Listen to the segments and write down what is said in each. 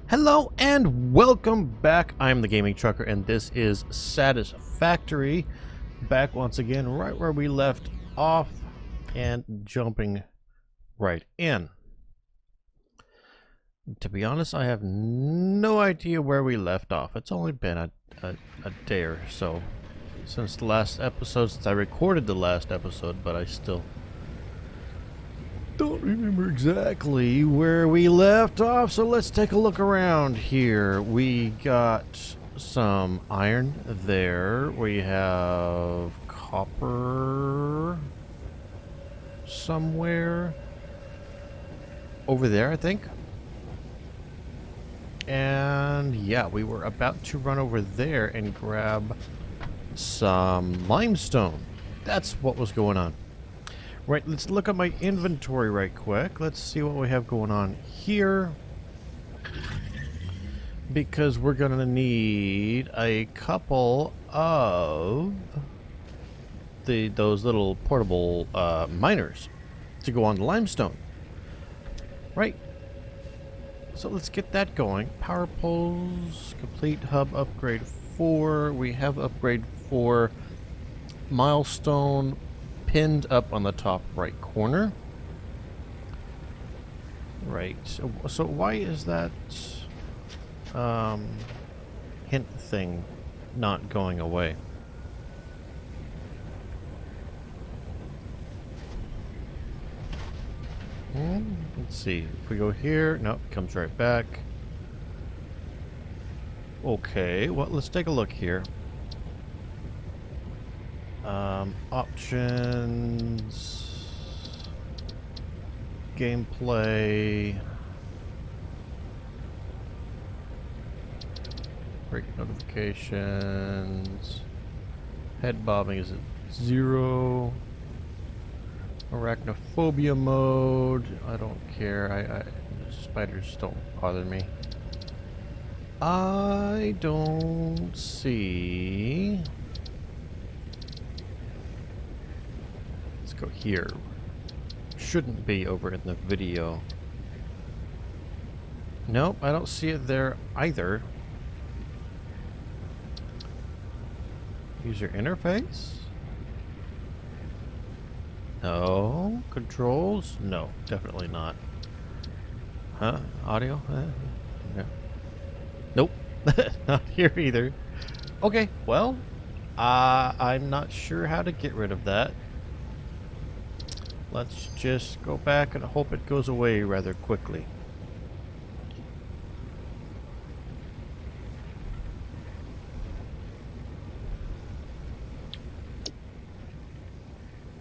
Hello and welcome back. I'm the Gaming Trucker and this is Satisfactory. Back once again right where we left off and jumping right in. To be honest, I have no idea where we left off. It's only been a day or so since the last episode, since I recorded the last episode, but I still don't remember exactly where we left off, so let's take a look around here. We got some iron there. We have copper somewhere over there, I think. And yeah, we were about to run over there and grab some limestone. That's what was going on. Right, let's look at my inventory right quick. Let's see what we have going on here. Because we're going to need a couple of those little portable miners to go on the limestone. Right. So let's get that going. Power poles, complete hub upgrade 4. We have upgrade 4. Milestone pinned up on the top right corner. Right. So why is that hint thing not going away? Let's see. If we go here, nope, it comes right back. Okay, well, let's take a look here. Options, gameplay, break notifications, head bobbing is at 0, arachnophobia mode, I don't care, spiders don't bother me. I don't see. Go here. Shouldn't be over in the video. Nope, I don't see it there either. User interface? No. Controls? No, definitely not. Huh? Audio? No. Nope. Not here either. Okay, well, I'm not sure how to get rid of that. Let's just go back and hope it goes away rather quickly.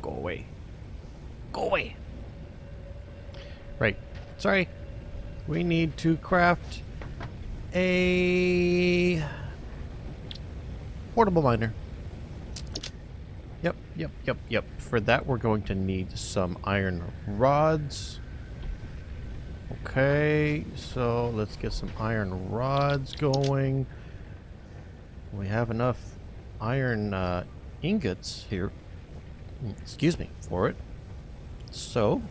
Go away. Go away. Right. Sorry. We need to craft a portable miner. Yep. For that, we're going to need some iron rods. Okay, so let's get some iron rods going. We have enough iron ingots here. Excuse me for it. So,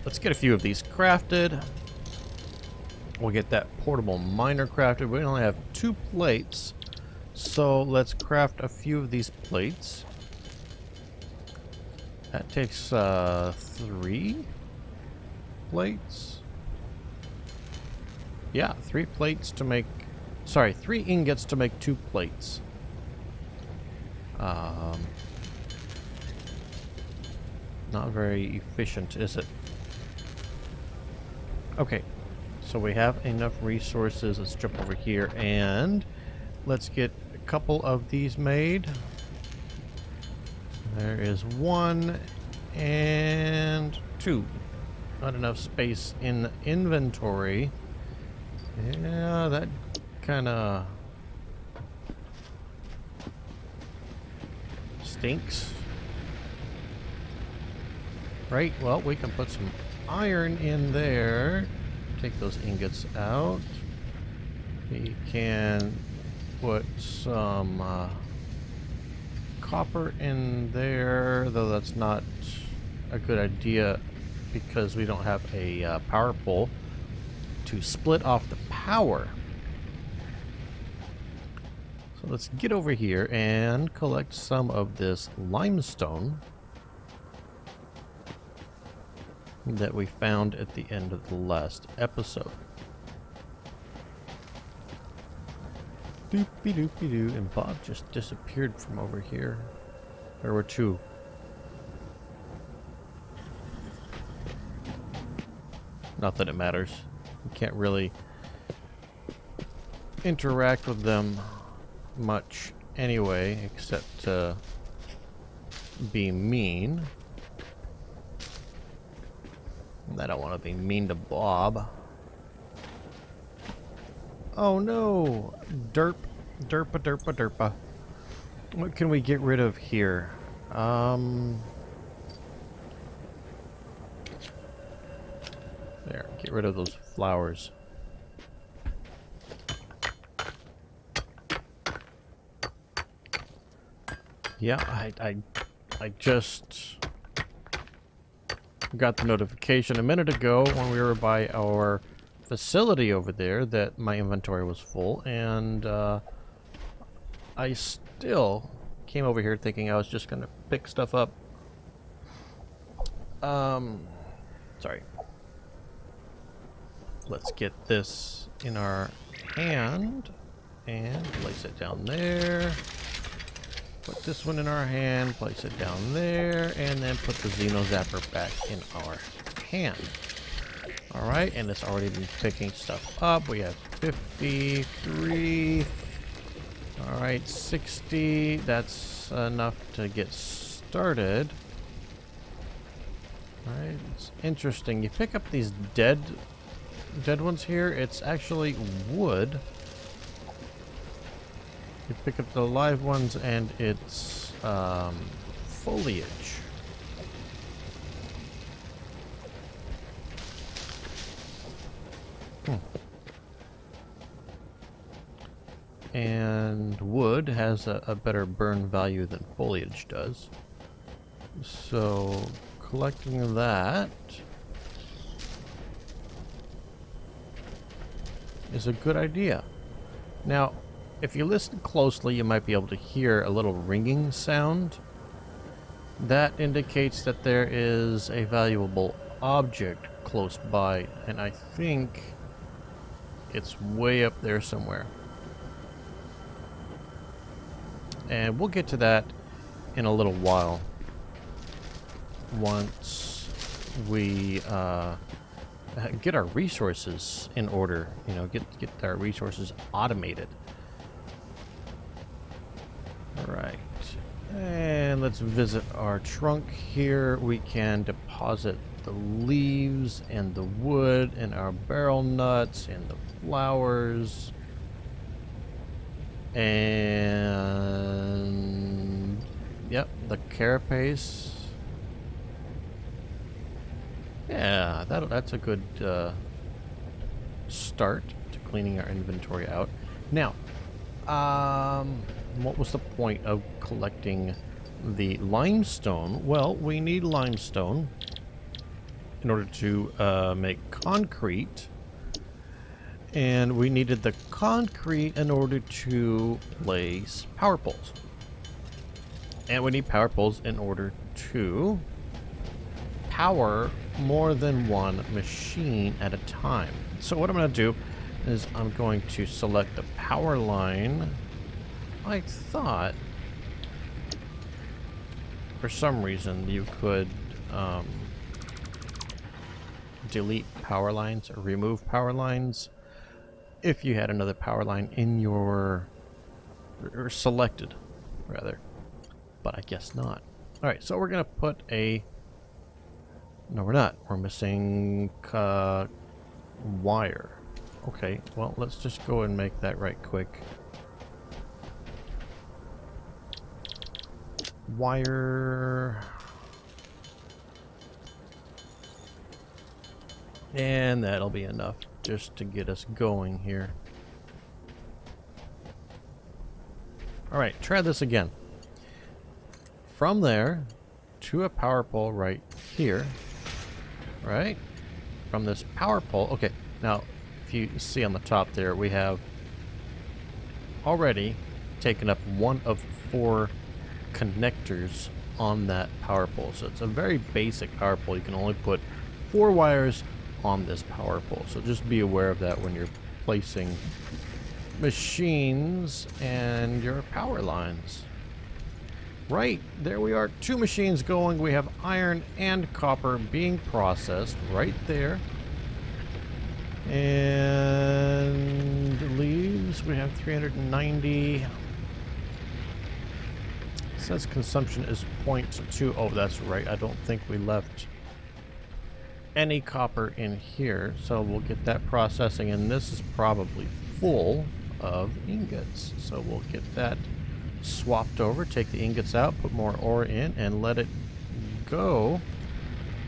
let's get a few of these crafted. We'll get that portable miner crafted. We only have 2 plates. So let's craft a few of these plates. That takes 3 plates. Yeah, 3 plates to make... Sorry, 3 ingots to make 2 plates. Not very efficient, is it? Okay, so we have enough resources. Let's jump over here and let's get a couple of these made. There is 1 and 2. Not enough space in the inventory. Yeah, that kind of stinks. Right, well, we can put some iron in there. Take those ingots out. We can put some copper in there, though that's not a good idea because we don't have a power pole. to split off the power. So let's get over here and collect some of this limestone that we found at the end of the last episode. Doopy doopy doo, and Bob just disappeared from over here. There were two. Not that it matters. You can't really interact with them much anyway, except to be mean. I don't want to be mean to Bob. Oh no! Derp. Derpa derpa derpa. What can we get rid of here? There, get rid of those flowers. Yeah, I just got the notification a minute ago when we were by our facility over there that my inventory was full, and I still came over here thinking I was just gonna pick stuff up. Sorry. Let's get this in our hand and place it down there. Put this one in our hand, place it down there, and then put the Xeno Zapper back in our hand. Alright, and it's already been picking stuff up. We have 53. Alright, 60. That's enough to get started. Alright, it's interesting. You pick up these dead ones here. It's actually wood. You pick up the live ones and it's foliage. And wood has a better burn value than foliage does. So collecting that is a good idea. Now, if you listen closely, you might be able to hear a little ringing sound. That indicates that there is a valuable object close by, and I think it's way up there somewhere. And we'll get to that in a little while. Once we get our resources in order, you know, get our resources automated. All right, and let's visit our trunk here. We can deposit the leaves and the wood and our barrel nuts and the flowers. And yep, the carapace. Yeah, that's a good start to cleaning our inventory out. Now, what was the point of collecting the limestone? Well, we need limestone in order to make concrete. And we needed the concrete in order to place power poles. And we need power poles in order to power more than one machine at a time. So what I'm going to do is I'm going to select the power line. I thought for some reason you could delete power lines or remove power lines if you had another power line in your, or selected rather, but I guess not. All right, so we're gonna put a, no we're not, we're missing wire. Okay, well let's just go and make that right quick. Wire. And that'll be enough just to get us going here. Alright, try this again. From there to a power pole right here. Right? From this power pole. Okay, now if if you see on the top there, we have already taken up one of 4 connectors on that power pole. So it's a very basic power pole. You can only put 4 wires on this power pole. So just be aware of that when you're placing machines and your power lines. Right, there we are. 2 machines going. We have iron and copper being processed right there. And leaves, we have 390. It says consumption is 0.2. Oh, that's right. I don't think we left any copper in here. So we'll get that processing. And this is probably full of ingots. So we'll get that swapped over. Take the ingots out, put more ore in, and let it go.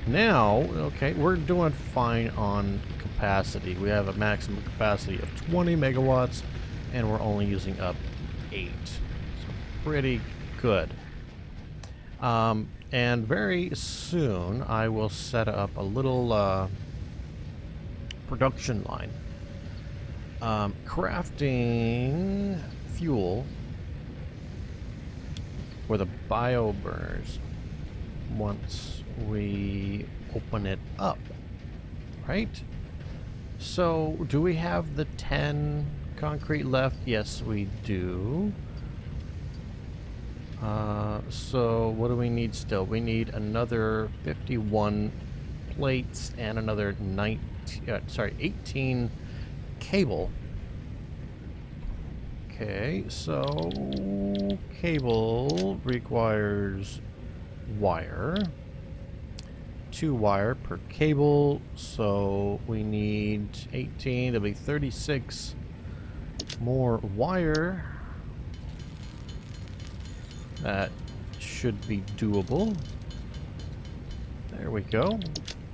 Now, okay, we're doing fine on capacity. We have a maximum capacity of 20 megawatts, and we're only using up 8. So pretty good. And very soon, I will set up a little production line. Crafting fuel for the bio burners once we open it up, right? So, do we have the 10 concrete left? Yes, we do. So, what do we need still? We need another 51 plates and another 18 cable. Okay, so cable requires wire. 2 wire per cable, so we need 18, that'll be 36 more wire. That should be doable. There we go.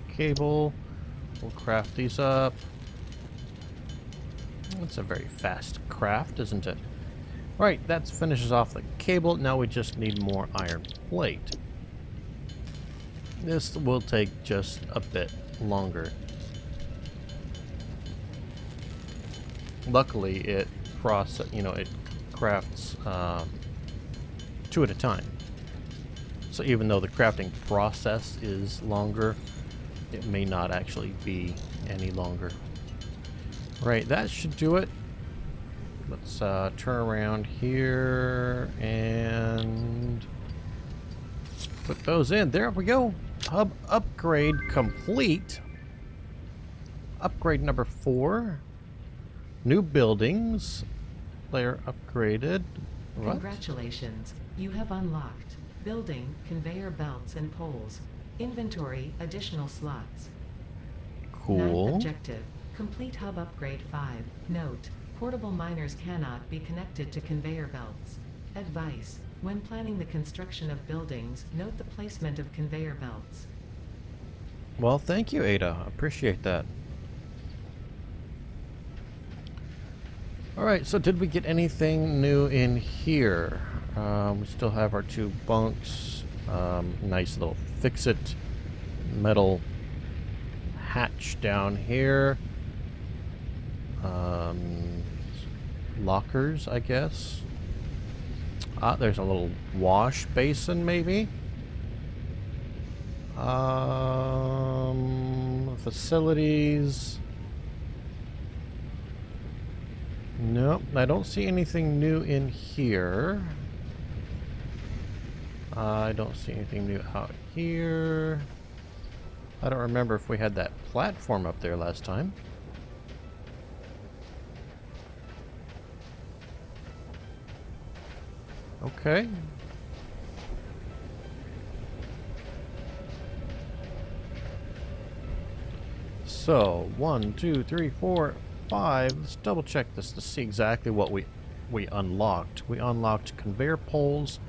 Cable, we'll craft these up. It's a very fast craft, isn't it? Right, that finishes off the cable. Now we just need more iron plate. This will take just a bit longer. Luckily, it crafts 2 at a time. So even though the crafting process is longer, it may not actually be any longer. Right, that should do it. Let's turn around here and put those in. There we go. Hub upgrade complete. Upgrade number 4. New buildings. Layer upgraded. What? Congratulations. You have unlocked building, conveyor belts and poles. Inventory, additional slots. Cool. 9th objective. Complete hub upgrade 5. Note, portable miners cannot be connected to conveyor belts. Advice, when planning the construction of buildings, note the placement of conveyor belts. Well, thank you, Ada. Appreciate that. Alright, so did we get anything new in here? We still have our 2 bunks. Nice little fix-it metal hatch down here. Lockers, I guess. There's a little wash basin, maybe. Facilities. Nope, I don't see anything new in here. I don't see anything new out here. I don't remember if we had that platform up there last time. Okay. So, 1, 2, 3, 4, 5. Let's double check this to see exactly what we unlocked. We unlocked conveyor poles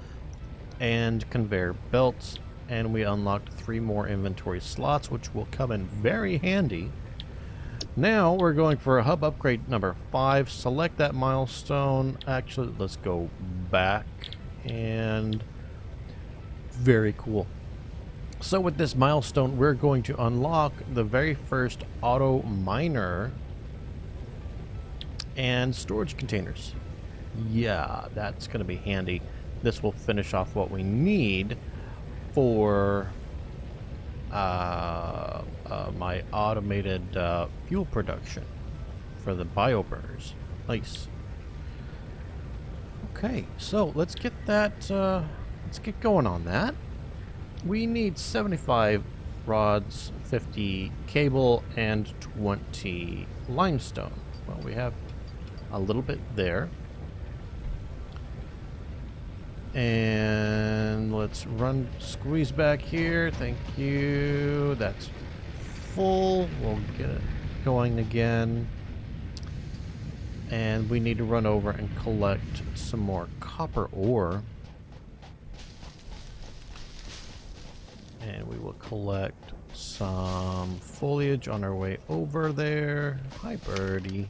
and conveyor belts, and we unlocked 3 more inventory slots, which will come in very handy. Now we're going for a hub upgrade number 5. Select that milestone. Actually, let's go back, and very cool. So with this milestone, we're going to unlock the very first auto miner And storage containers. Yeah, that's going to be handy. This will finish off what we need for my automated fuel production for the bioburners. Nice. Okay, so let's get that. Let's get going on that. We need 75 rods, 50 cable, and 20 limestone. Well, we have a little bit there. And let's squeeze back here. Thank you. That's full. We'll get it going again. And we need to run over and collect some more copper ore. And we will collect some foliage on our way over there. Hi, birdie.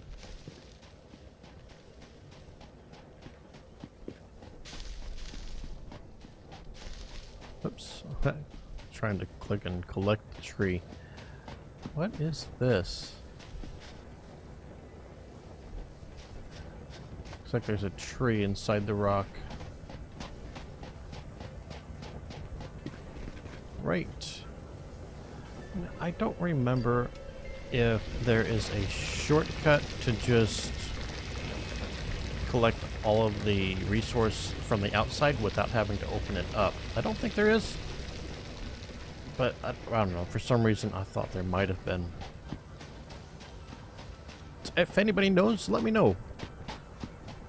Oops. Trying to click and collect the tree. What is this? Looks like there's a tree inside the rock. Right. I don't remember if there is a shortcut to just collect all of the resource from the outside without having to open it up. I don't think there is. But I don't know. For some reason, I thought there might have been. If anybody knows, let me know.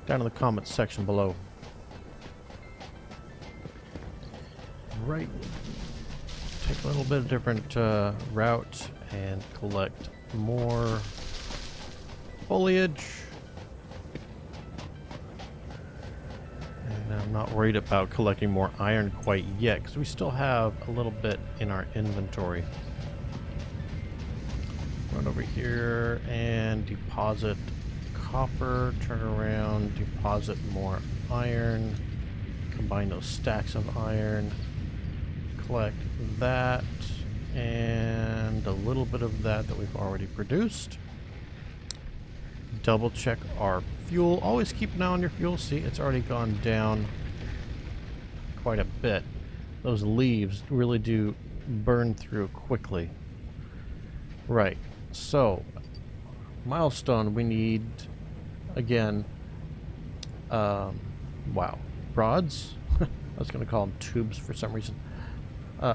Down in the comments section below. Right. Take a little bit of different route and collect more foliage. And I'm not worried about collecting more iron quite yet because we still have a little bit in our inventory. Run over here and deposit copper, turn around, deposit more iron, combine those stacks of iron, collect that, and a little bit of that we've already produced. Double check our fuel. Always keep an eye on your fuel. See, it's already gone down quite a bit. Those leaves really do burn through quickly. Right, so milestone we need again, wow, rods. I was going to call them tubes for some reason.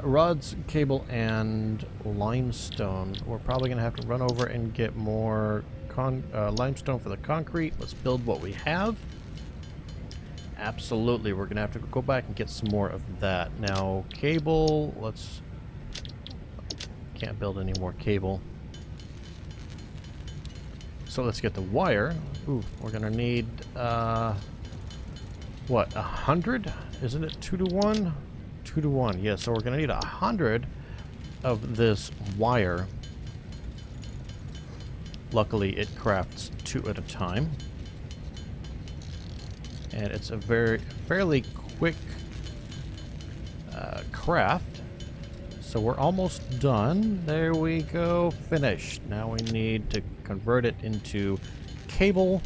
Rods, cable, and limestone. We're probably going to have to run over and get more limestone for the concrete. Let's build what we have. Absolutely, we're going to have to go back and get some more of that. Now, cable, can't build any more cable. So let's get the wire. Ooh, we're going to need, what, 100? Isn't it 2 to 1? 2 to 1, yeah, so we're going to need 100 of this wire. Luckily, it crafts 2 at a time. And it's a fairly quick craft. So we're almost done. There we go, finished. Now we need to convert it into cable.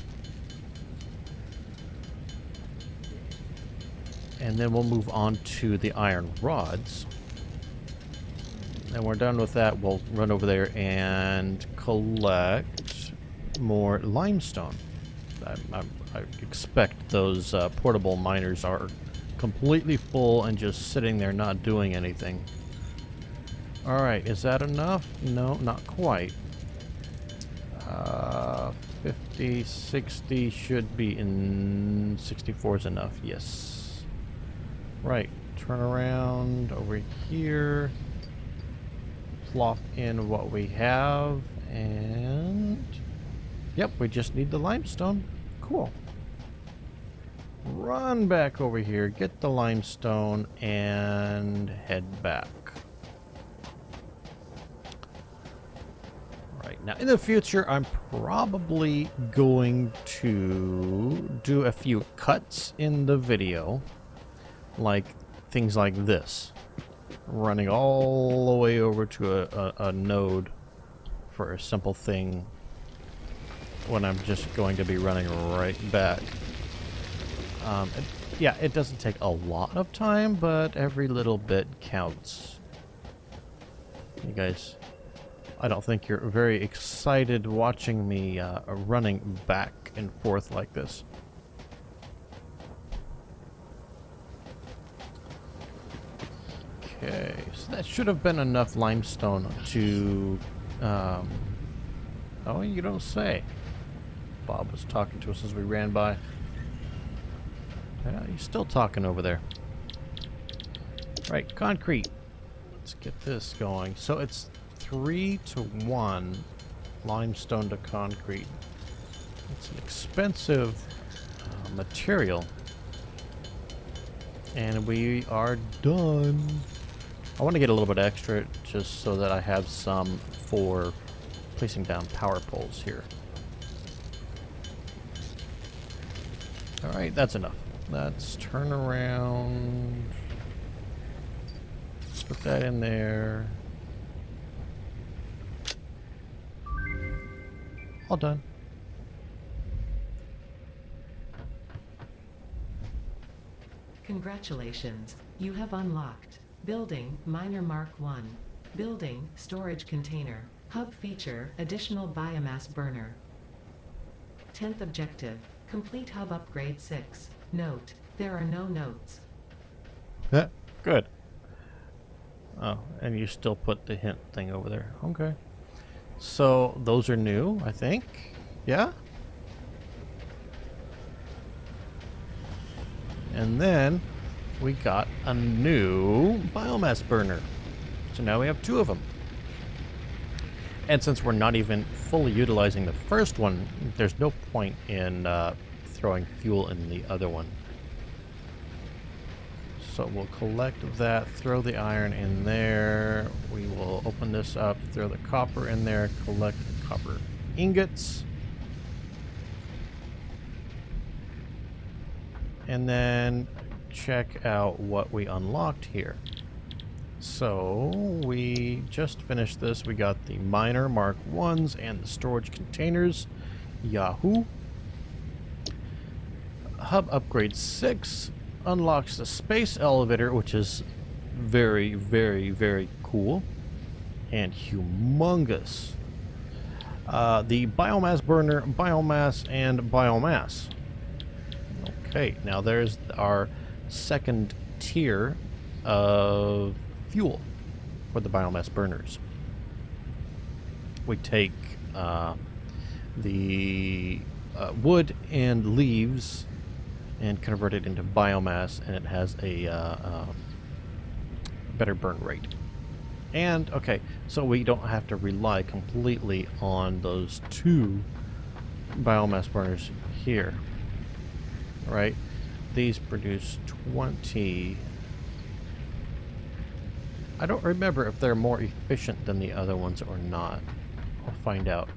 And then we'll move on to the iron rods. And we're done with that. We'll run over there and collect more limestone. I expect those portable miners are completely full and just sitting there not doing anything. Alright, is that enough? No, not quite. 50, 60 should be in... 64 is enough, yes. Right, turn around over here. Plop in what we have, and... Yep, we just need the limestone. Cool. Run back over here, get the limestone, and head back. Right, now in the future, I'm probably going to do a few cuts in the video. Like things like this. Running all the way over to a node for a simple thing when I'm just going to be running right back. Yeah, it doesn't take a lot of time, but every little bit counts. You guys, I don't think you're very excited watching me running back and forth like this. Okay, so that should have been enough limestone to... oh, you don't say. Bob was talking to us as we ran by. Yeah, he's still talking over there. Right, concrete. Let's get this going. So it's 3-to-1 limestone to concrete. It's an expensive material. And we are done. I want to get a little bit extra just so that I have some for placing down power poles here. Alright, that's enough. Let's turn around. Put that in there. All done. Congratulations, you have unlocked Building Miner Mark 1. Building Storage Container. Hub feature Additional Biomass Burner. 10th objective, complete Hub Upgrade 6. Note, there are no notes. Good. Oh, and you still put the hint thing over there. Okay. So those are new, I think. Yeah? And then we got a new biomass burner. So now we have 2 of them. And since we're not even fully utilizing the first one, there's no point in throwing fuel in the other one. So we'll collect that, throw the iron in there. We will open this up, throw the copper in there, collect the copper ingots. And then check out what we unlocked here. So we just finished this. We got the miner Mark 1s and the storage containers. Yahoo! Hub upgrade 6 unlocks the space elevator, which is very, very, very cool and humongous. The biomass burner, biomass, and biomass. Okay, now there's our second tier of fuel for the biomass burners. We take the wood and leaves and convert it into biomass, and it has a better burn rate. And, okay, so we don't have to rely completely on those 2 biomass burners here. Right? These produce 20. I don't remember if they're more efficient than the other ones or not. I'll find out.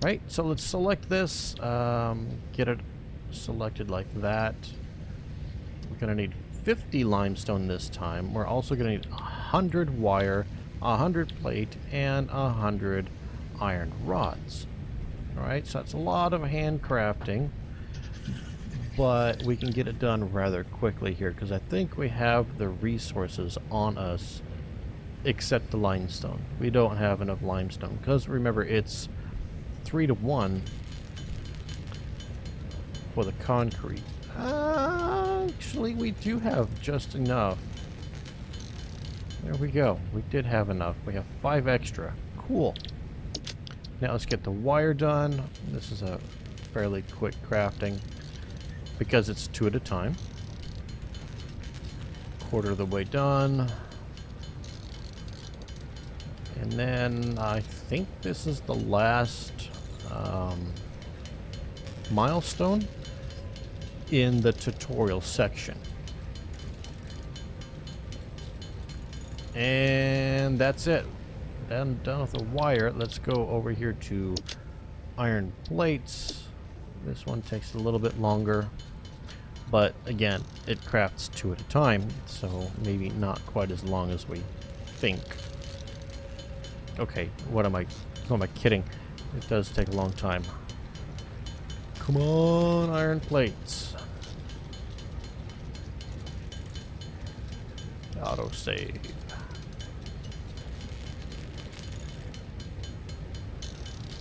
Right, so let's select this. Get it selected like that. We're going to need 50 limestone this time. We're also going to need 100 wire, 100 plate, and 100 iron rods. Alright, so that's a lot of handcrafting, but we can get it done rather quickly here because I think we have the resources on us except the limestone. We don't have enough limestone because remember it's 3-to-1 for the concrete. Actually, we do have just enough. There we go. We did have enough. We have 5 extra. Cool. Now let's get the wire done. This is a fairly quick crafting because it's 2 at a time. Quarter of the way done. And then I think this is the last milestone in the tutorial section. And that's it. Done with the wire. Let's go over here to iron plates. This one takes a little bit longer, but again, it crafts 2 at a time, so maybe not quite as long as we think. Okay, what am I Who am I kidding? It does take a long time. Come on, iron plates. Autosave.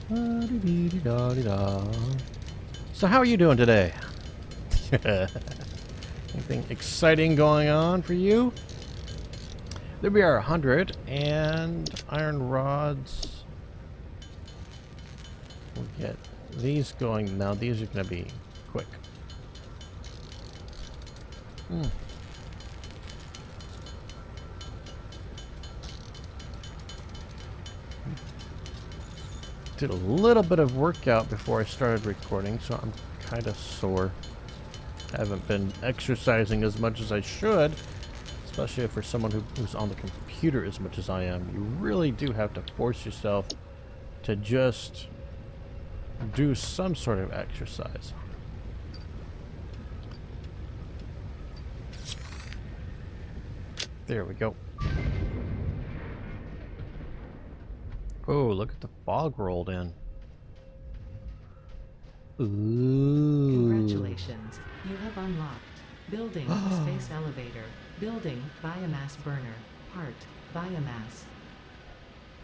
Da-dee-dee-da-dee-da. So how are you doing today? Anything exciting going on for you? There we are, 100, and iron rods. We'll get these going. Now these are going to be quick. Did a little bit of workout before I started recording, so I'm kind of sore. I haven't been exercising as much as I should, especially for someone who's on the computer as much as I am. You really do have to force yourself to just do some sort of exercise. There we go. Oh, look at the fog rolled in. Ooh. Congratulations, you have unlocked Building Space Elevator, Building Biomass Burner, Part Biomass.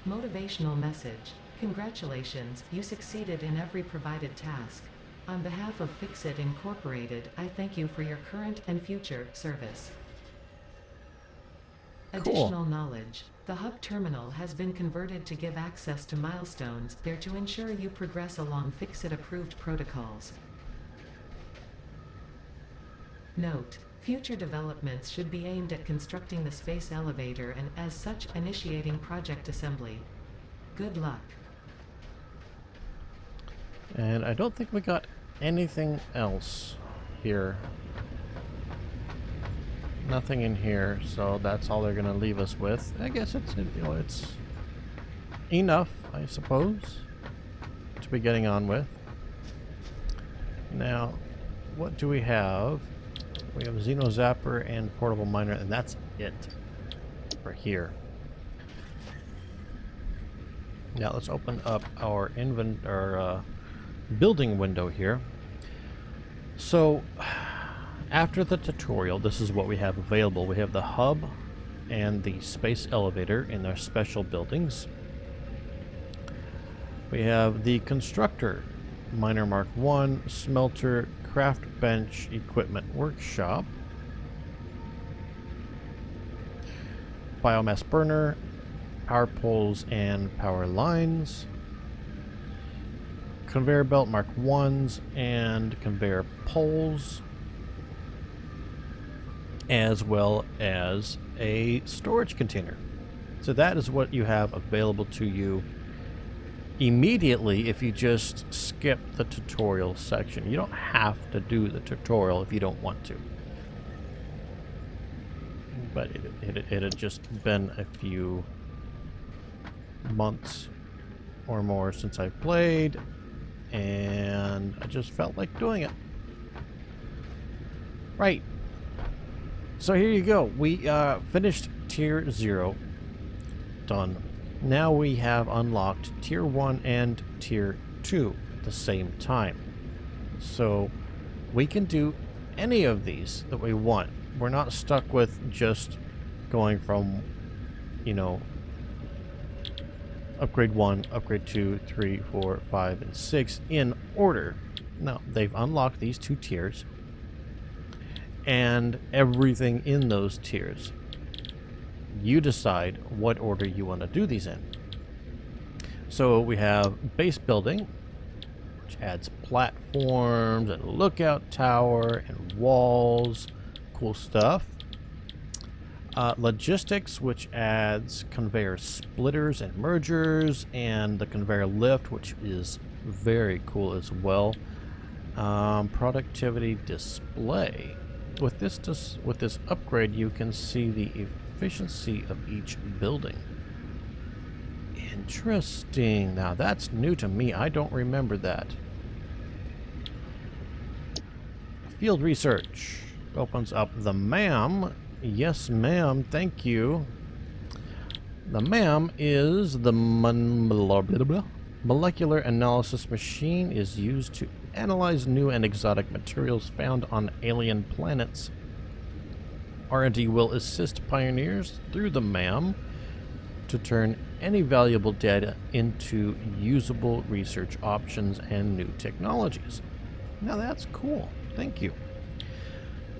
Motivational message. Congratulations, you succeeded in every provided task. On behalf of Fixit Incorporated, I thank you for your current and future service. Additional knowledge. The hub terminal has been converted to give access to milestones there to ensure you progress along Fixit-approved protocols. Note: future developments should be aimed at constructing the space elevator and, as such, initiating project assembly. Good luck. And I don't think we got anything else here. Nothing in here, so that's all they're gonna leave us with. I guess it's enough, I suppose, to be getting on with. Now, what do we have? We have Xeno Zapper and Portable Miner, and that's it for here. Now let's open up our building window here. So, after the tutorial, this is what we have available. We have the hub and the space elevator in our special buildings. We have the constructor, Miner Mark 1, smelter, craft bench, equipment workshop, biomass burner, power poles and power lines, conveyor belt Mark 1s and conveyor poles, as well as a storage container. So that is what you have available to you immediately if you just skip the tutorial section. You don't have to do the tutorial if you don't want to. But it had just been a few months or more since I played, and I just felt like doing it. Right. So here you go. We finished Tier 0. Done. Now we have unlocked Tier 1 and Tier 2 at the same time. So we can do any of these that we want. We're not stuck with just going from, you know, upgrade 1, upgrade 2, 3, 4, 5, and 6 in order. No, they've unlocked these 2 tiers and everything in those tiers. You decide what order you want to do these in. So we have base building, which adds platforms and lookout tower and walls. Cool stuff. Logistics, which adds conveyor splitters and mergers, and the conveyor lift, which is very cool as well. Productivity display. With this upgrade, you can see the efficiency of each building. Interesting. Now that's new to me. I don't remember that. Field research opens up the ma'am. Yes, ma'am. Thank you. The MAM is the molecular analysis machine is used to analyze new and exotic materials found on alien planets. R&D will assist pioneers through the MAM to turn any valuable data into usable research options and new technologies. Now that's cool. Thank you.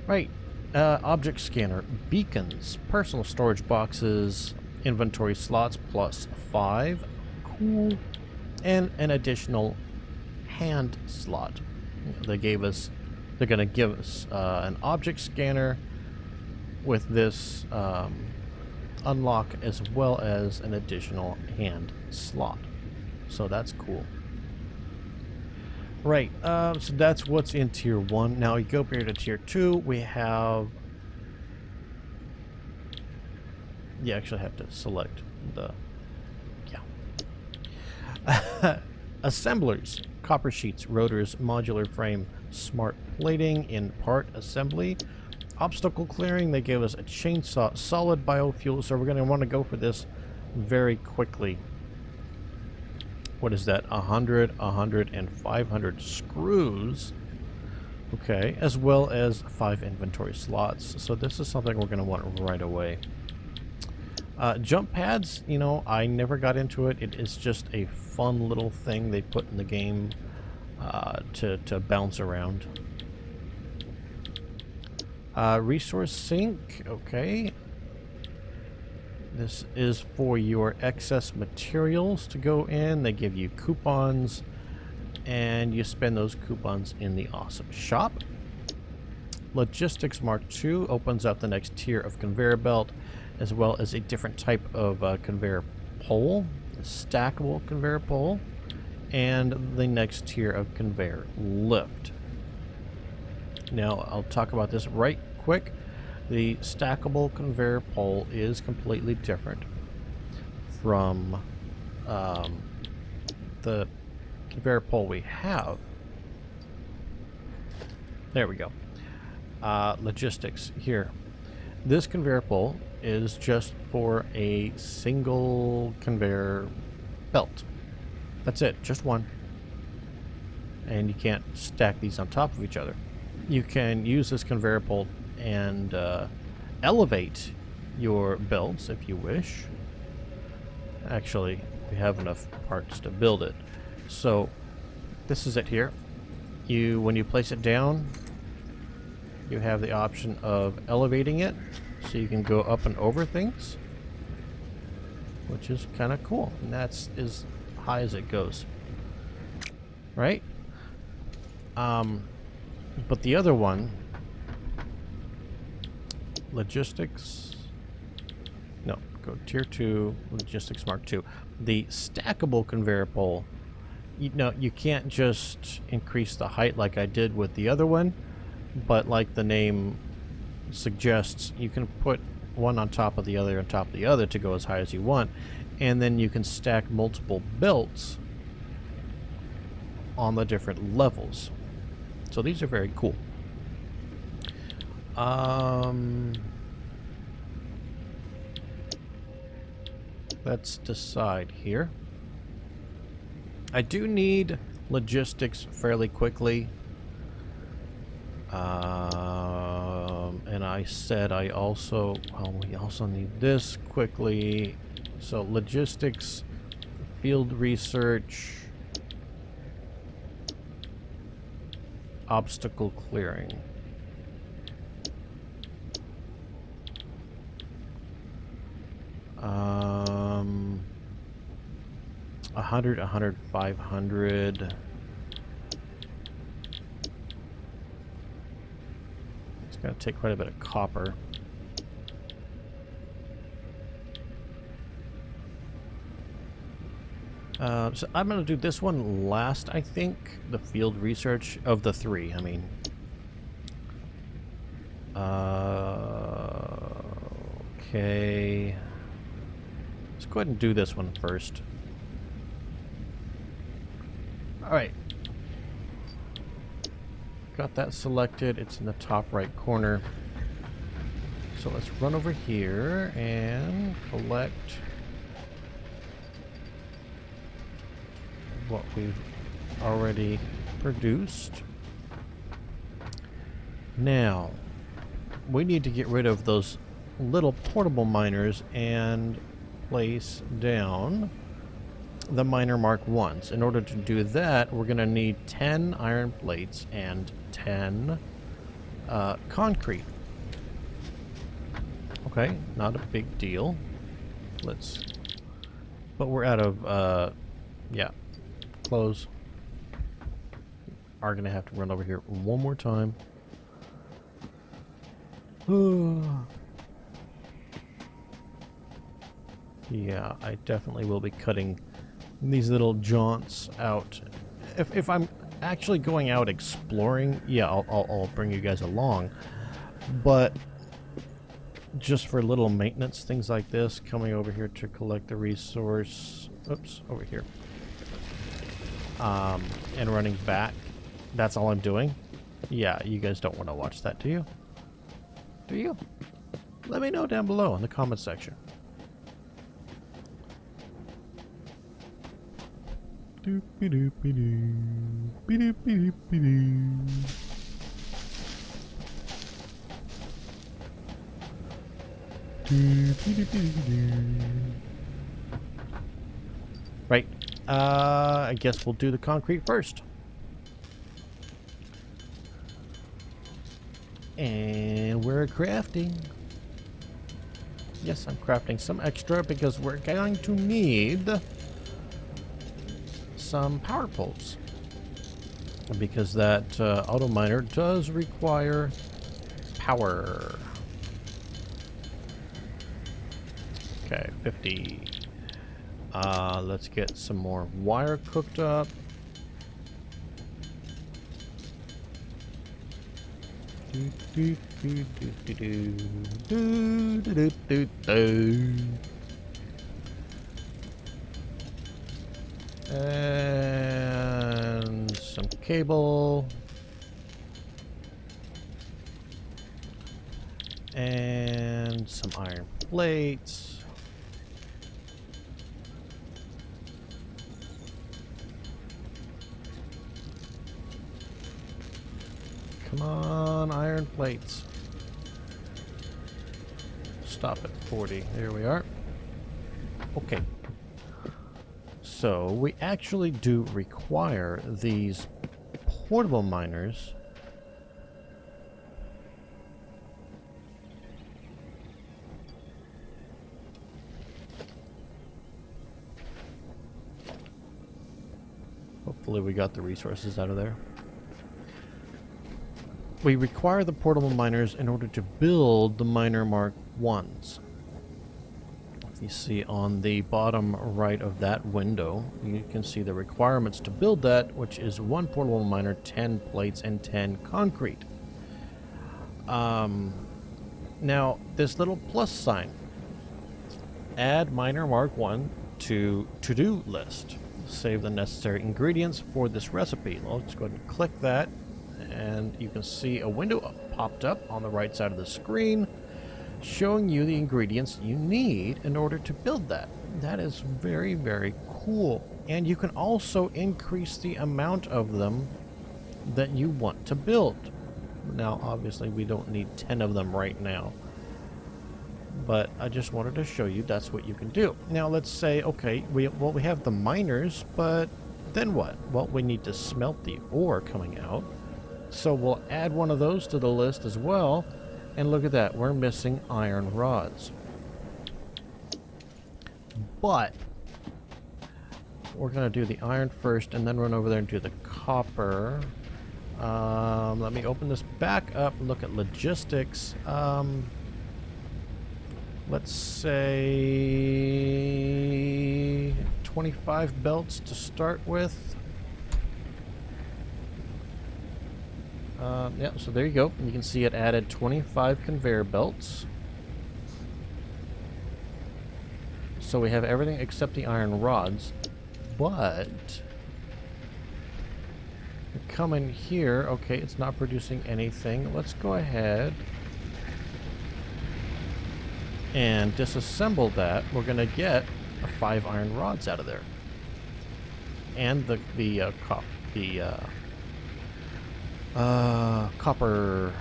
Right. Object scanner, beacons, personal storage boxes, inventory slots +5. Cool. And an additional hand slot. They're going to give us an object scanner with this unlock, as well as an additional hand slot. So that's cool. Right, so that's what's in Tier 1. Now we go up here to Tier 2. We have... You actually have to select the... Yeah. Assemblers. Copper sheets, rotors, modular frame, smart plating in part assembly. Obstacle clearing, they gave us a chainsaw, solid biofuel, so we're going to want to go for this very quickly. What is that? 100, 100, and 500 screws. Okay, as well as 5 inventory slots. So this is something we're going to want right away. Jump pads, you know, I never got into it. It is just a fun little thing they put in the game to bounce around. Resource sink, okay. This is for your excess materials to go in. They give you coupons, and you spend those coupons in the awesome shop. Logistics Mark II opens up the next tier of conveyor belt, as well as a different type of conveyor pole, a stackable conveyor pole, and the next tier of conveyor lift. Now, I'll talk about this right quick. The stackable conveyor pole is completely different from the conveyor pole we have. There we go. Logistics here. This conveyor pole is just for a single conveyor belt. That's it, just one. And you can't stack these on top of each other. You can use this conveyor pole and elevate your belts if you wish. Actually, we have enough parts to build it. So this is it here. When you place it down, you have the option of elevating it so you can go up and over things, which is kind of cool. And that's as high as it goes, right? But the other one, logistics, no, go tier 2, logistics Mark II. The stackable conveyor pole, you can't just increase the height like I did with the other one, but like the name suggests, you can put one on top of the other on top of the other to go as high as you want, and then you can stack multiple belts on the different levels. So these are very cool. Let's decide here. I do need logistics fairly quickly. And I said we also need this quickly. So logistics, field research, obstacle clearing. Um, 100, 100, 500. It's going to take quite a bit of copper. So I'm going to do this one last, I think. The field research of the 3, I mean. Okay. Let's go ahead and do this one first. Alright. Got that selected. It's in the top right corner. So let's run over here and collect what we've already produced. Now, we need to get rid of those little portable miners and place down the miner mark 1s. In order to do that, we're going to need 10 iron plates and 10 concrete. Okay, not a big deal. But we're out of, yeah, close. Are going to have to run over here one more time. Yeah, I definitely will be cutting these little jaunts out. If I'm actually going out exploring, yeah, I'll bring you guys along. But just for little maintenance, things like this, coming over here to collect the resource. Oops, over here. And running back. That's all I'm doing. Yeah, you guys don't want to watch that, do you? Do you? Let me know down below in the comment section. Right. I guess we'll do the concrete first. And we're crafting. Yes, I'm crafting some extra because we're going to need some power poles. Because that auto miner does require power. Okay, 50. Let's get some more wire cooked up. And some cable. And some iron plates. Come on, iron plates. Stop at 40. There we are. Okay. So, we actually do require these portable miners. Hopefully we got the resources out of there. We require the portable miners in order to build the miner mark 1s. If you see on the bottom right of that window, you can see the requirements to build that, which is 1 portable miner, 10 plates, and 10 concrete. Now, this little plus sign, add miner mark 1 to to-do list. Save the necessary ingredients for this recipe. Let's go ahead and click that. And you can see a window popped up on the right side of the screen showing you the ingredients you need in order to build that. That is very, very cool. And you can also increase the amount of them that you want to build. Now, obviously, we don't need 10 of them right now. But I just wanted to show you that's what you can do. Now, let's say, okay, we have the miners, but then what? Well, we need to smelt the ore coming out. So we'll add one of those to the list as well. And look at that, we're missing iron rods. But we're going to do the iron first and then run over there and do the copper. Let me open this back up and look at logistics. Let's say 25 belts to start with. Yeah, so there you go. You can see it added 25 conveyor belts. So we have everything except the iron rods. But we come in here. Okay, it's not producing anything. Let's go ahead and disassemble that. We're going to get 5 iron rods out of there. and the copper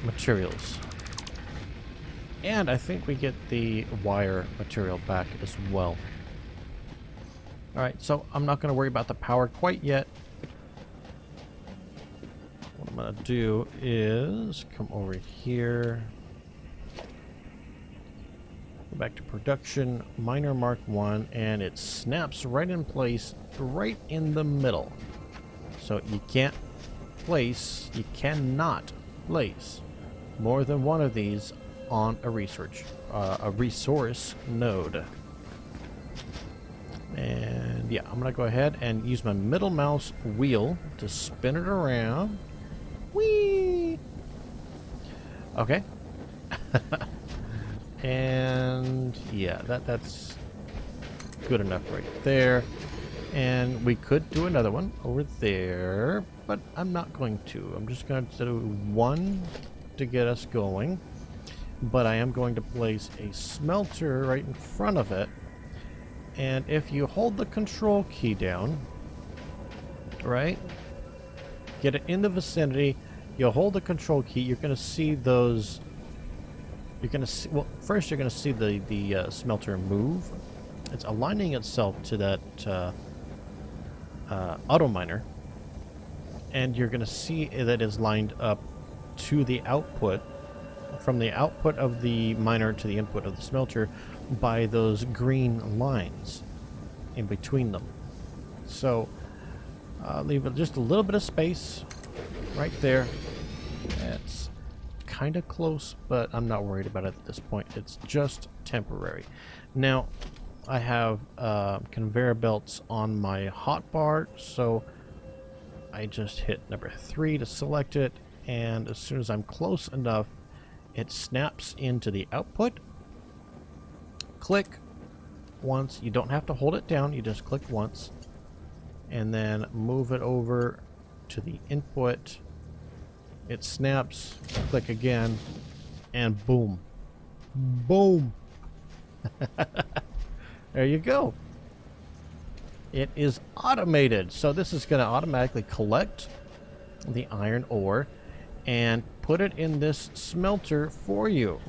materials. And I think we get the wire material back as well. Alright, so I'm not going to worry about the power quite yet. What I'm going to do is come over here. Go back to production, miner mark 1, and it snaps right in place, right in the middle. So you cannot place more than one of these on a resource node. And yeah, I'm gonna go ahead and use my middle mouse wheel to spin it around. Whee! Okay. And yeah, that's good enough right there. And we could do another one over there, but I'm not going to. I'm just going to do one to get us going. But I am going to place a smelter right in front of it. And if you hold the control key down, right, get it in the vicinity, you'll hold the control key, you're going to see those, you're going to see, well, first you're going to see the smelter move. It's aligning itself to that auto miner, and you're going to see that it's lined up to the output, from the output of the miner to the input of the smelter, by those green lines in between them. So leave just a little bit of space right there. It's kind of close, but I'm not worried about it at this point. It's just temporary. Now I have conveyor belts on my hotbar, so I just hit number 3 to select it, and as soon as I'm close enough, it snaps into the output. Click once. You don't have to hold it down, you just click once, and then move it over to the input. It snaps, click again, and boom. Boom. There you go. It is automated. So this is going to automatically collect the iron ore and put it in this smelter for you.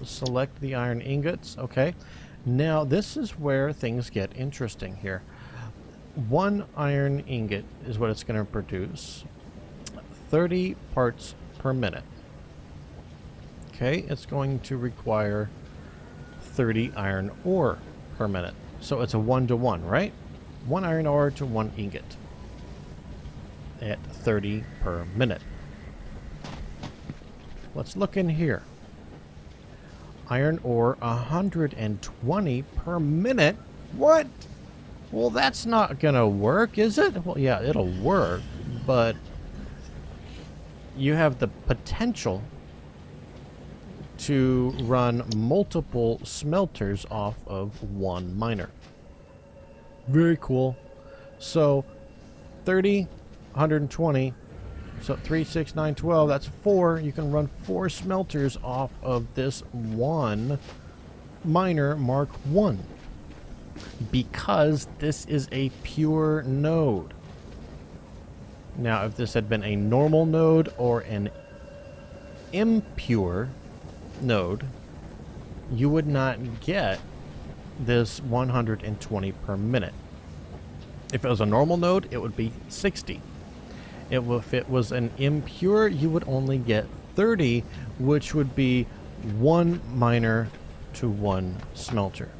Select the iron ingots. Okay. Now this is where things get interesting here. 1 iron ingot is what it's going to produce. 30 parts per minute. Okay. It's going to require 30 iron ore per minute. So it's a 1-to-1, right? 1 iron ore to 1 ingot at 30 per minute. Let's look in here. Iron ore 120 per minute. What? Well, that's not gonna work, is it? Well, yeah, it'll work, but you have the potential to run multiple smelters off of 1 miner. Very cool. So 30, 120, so 3, 6, 9, 12, that's 4. You can run 4 smelters off of this 1 miner Mark 1, because this is a pure node. Now, if this had been a normal node or an impure node, you would not get this 120 per minute. If it was a normal node, it would be 60. If it was an impure, you would only get 30, which would be 1 miner to 1 smelter.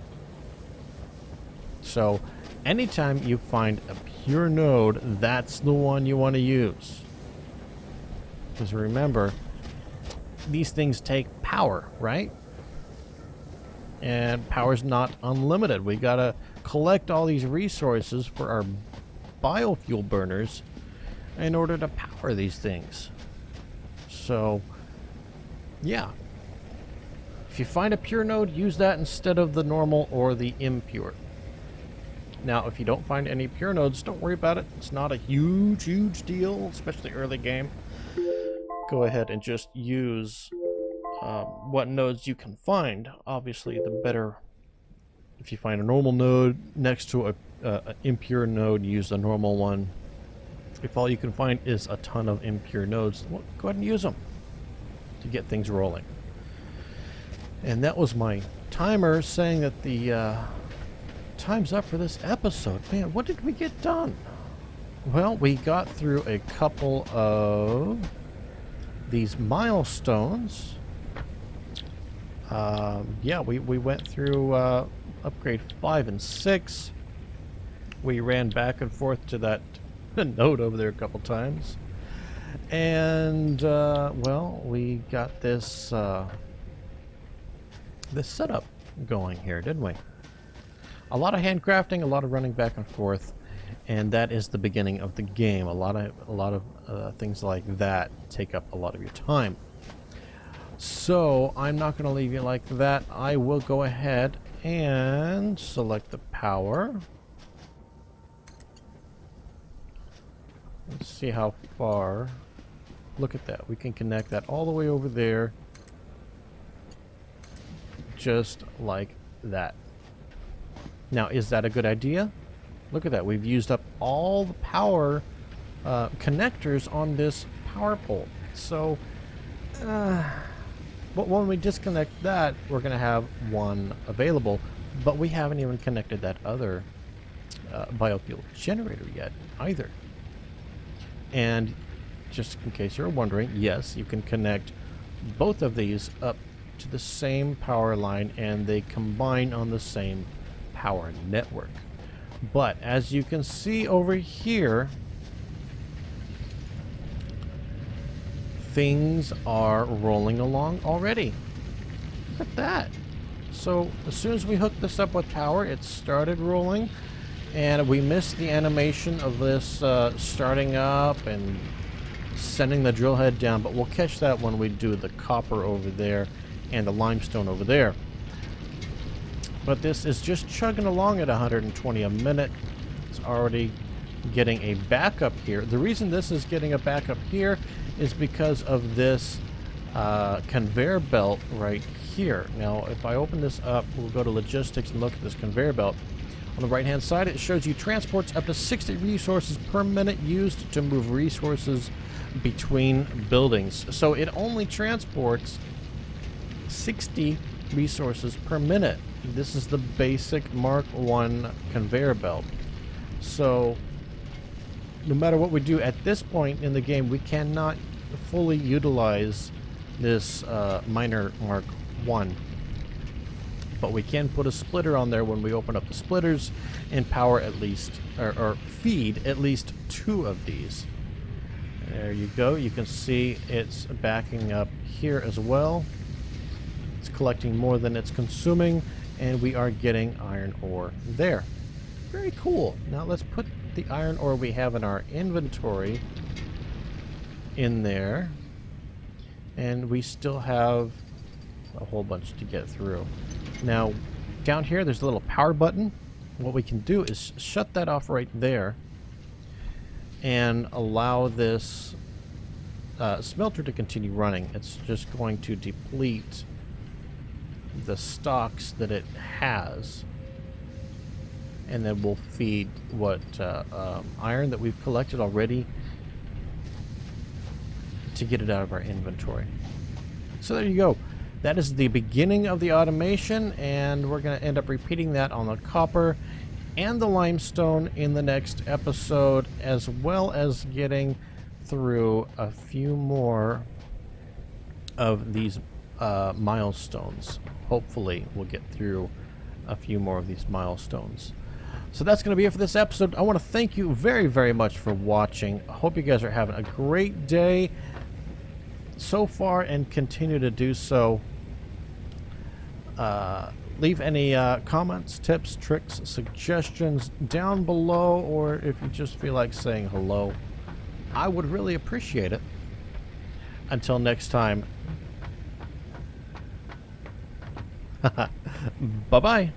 So anytime you find a pure node, that's the one you want to use. Because remember, these things take power, right? And power's not unlimited. We gotta collect all these resources for our biofuel burners in order to power these things. So, yeah. If you find a pure node, use that instead of the normal or the impure. Now, if you don't find any pure nodes, don't worry about it. It's not a huge deal, especially early game. Go ahead and just use what nodes you can find. Obviously, the better. If you find a normal node next to a an impure node, use the normal one. If all you can find is a ton of impure nodes, well, go ahead and use them to get things rolling. And that was my timer saying that the time's up for this episode. Man, what did we get done? Well, we got through a couple of these milestones. Yeah, we went through upgrade 5 and 6. We ran back and forth to that node over there a couple times. And, well, we got this, this setup going here, didn't we? A lot of handcrafting, a lot of running back and forth, and that is the beginning of the game. A lot of things like that take up a lot of your time. So I'm not going to leave you like that. I will go ahead and select the power. Let's see how far. Look at that. We can connect that all the way over there. Just like that. Now, is that a good idea? Look at that. We've used up all the power connectors on this power pole. So, but when we disconnect that, we're going to have one available. But we haven't even connected that other biofuel generator yet either. And just in case you're wondering, yes, you can connect both of these up to the same power line and they combine on the same power network. But as you can see over here, things are rolling along already. Look at that. So as soon as we hooked this up with power, it started rolling, and we missed the animation of this starting up and sending the drill head down, but we'll catch that when we do the copper over there and the limestone over there. But this is just chugging along at 120 a minute. It's already getting a backup here. The reason this is getting a backup here is because of this conveyor belt right here. Now, if I open this up, we'll go to logistics and look at this conveyor belt. On the right-hand side, it shows you transports up to 60 resources per minute used to move resources between buildings. So it only transports 60 resources per minute. This is the basic Mark I conveyor belt. So no matter what we do at this point in the game, we cannot fully utilize this miner Mark I. But we can put a splitter on there when we open up the splitters and power at least, or feed at least 2 of these. There you go. You can see it's backing up here as well. It's collecting more than it's consuming, and we are getting iron ore there. Very cool. Now let's put the iron ore we have in our inventory in there, and we still have a whole bunch to get through. Now down here there's a little power button. What we can do is shut that off right there and allow this smelter to continue running. It's just going to deplete the stocks that it has, and then we'll feed what iron that we've collected already to get it out of our inventory. So there you go. That is the beginning of the automation, and we're going to end up repeating that on the copper and the limestone in the next episode, as well as getting through a few more of these milestones. Hopefully we'll get through a few more of these milestones. So that's going to be it for this episode. I want to thank you very, very much for watching. I hope you guys are having a great day so far and continue to do so. Leave any comments, tips, tricks, suggestions down below, or if you just feel like saying hello, I would really appreciate it. Until next time, bye-bye.